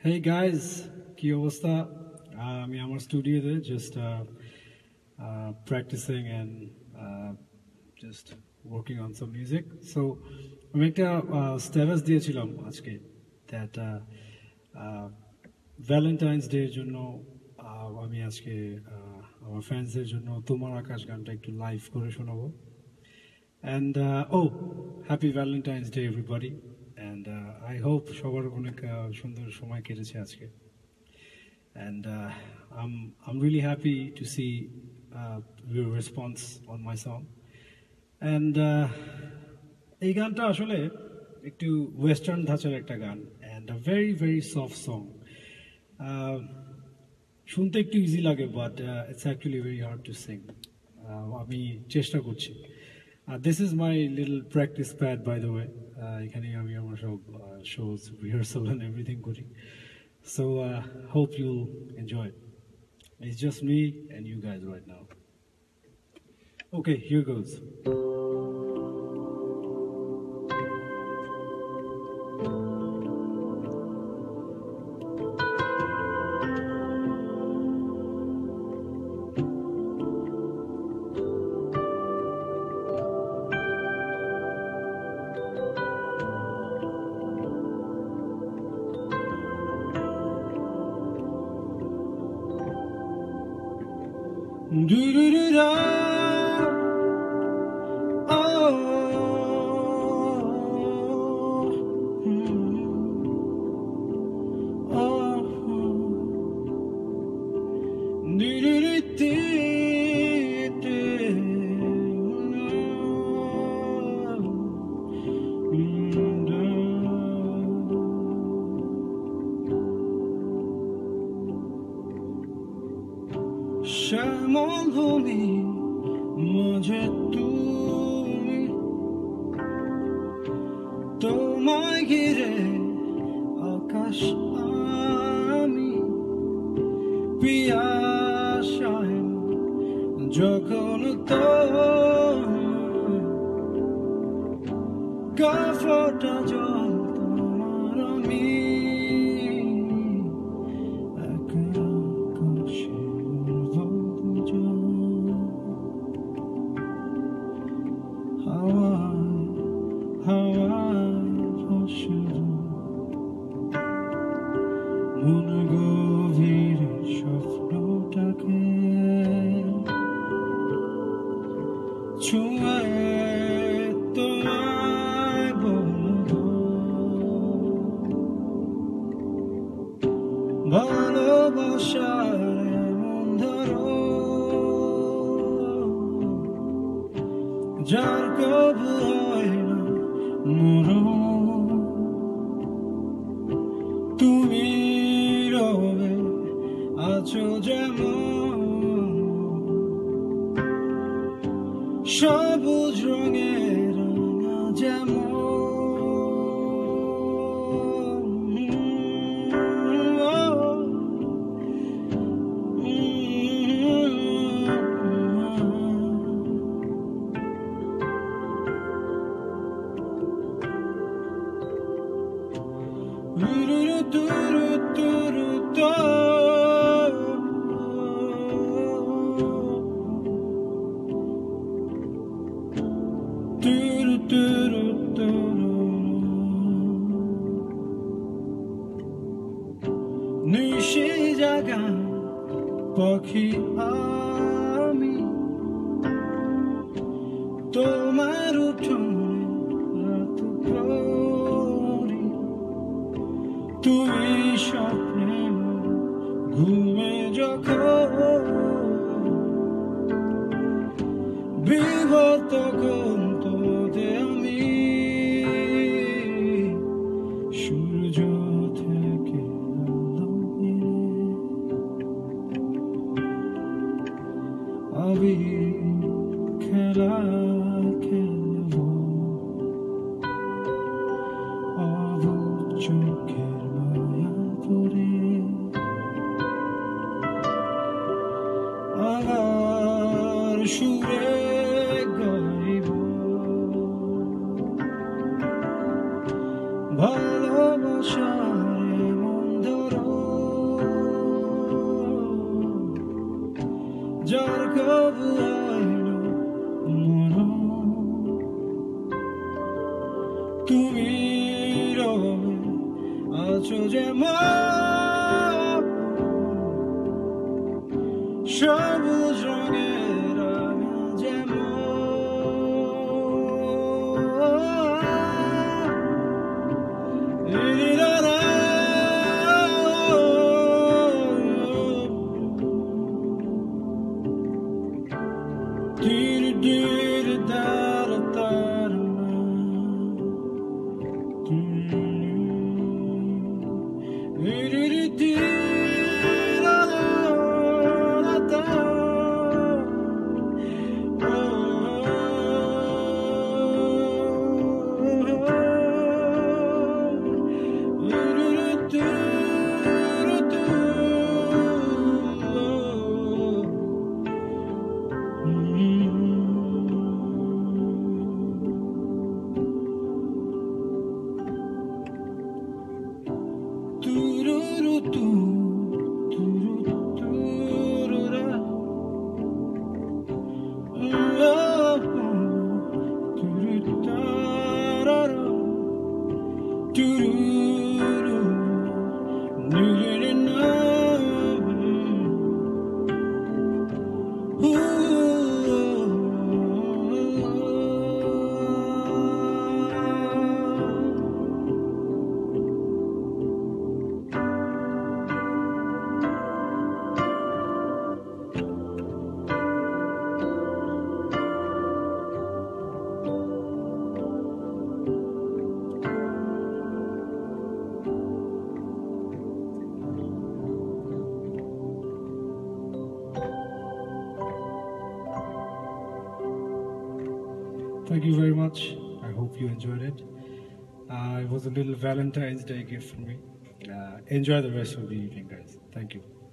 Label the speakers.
Speaker 1: Hey guys, কি অবস্থা? আমি আমার স্টুডিওতে just practicing and just working on some music. So আমি একটা স্ট্যাটাস দিয়েছিলাম আজকে that ভ্যালেন্টাইন্স ডে এর জন্য আমি আজকে আমার ফ্যান্সদের জন্য তোমার আকাশ গানটা একটু লাইভ করে শোনাবো. And oh, happy Valentine's Day, everybody. And I hope সবার অনেক সুন্দর সময় কেটেছে আজকে. And I'm really happy to see your response on my song. And এই গানটা আসলে একটু ওয়েস্টার্ন ধাঁচের একটা গান and a very very soft song. শুনতে একটু ইজি লাগে but it's actually very hard to sing. আমি চেষ্টা করছি. This is my little practice pad, by the way. এখানে আমি আমার সব shows, rehearsal and everything করি. So hope you'll enjoy it. It's just me and you guys right now. Okay, here goes. Do-do-do-da. Oh. Oh. Do-do-do-do. শ্যামল ভূমি মাঝে তুমি তোমায় ঘিরে আকাশ আমি পিয়াসায় যখন তো কাফটা জল তোমার আমি মন গভীর স্বপ্নটাকে ছুঁয়ে তোমায় বলবো ভালোবাসার এমন ধরো যার কবু হয় না মরণ তুমি রবে আছো যেমন সবুজ রঙের রাঙা যেমন নিশি জাগা পাখি আমি তোমার উঠোনে রাত প্রহরী তুমি স্বপ্নে ঘুমে যখন বিভত গন্তব্যে আমি সূর্য থেকে আমি খেলা খেলবো অবুঝ চোখের মায়া পড়ে আমার সুরে গাইব ভালোবাসার মন ধরো আছো যেমন সবুজ রঙের আমি যেমন Thank you very much. I hope you enjoyed it. It was a little Valentine's Day gift for me. Enjoy the rest of the evening, guys. Thank you.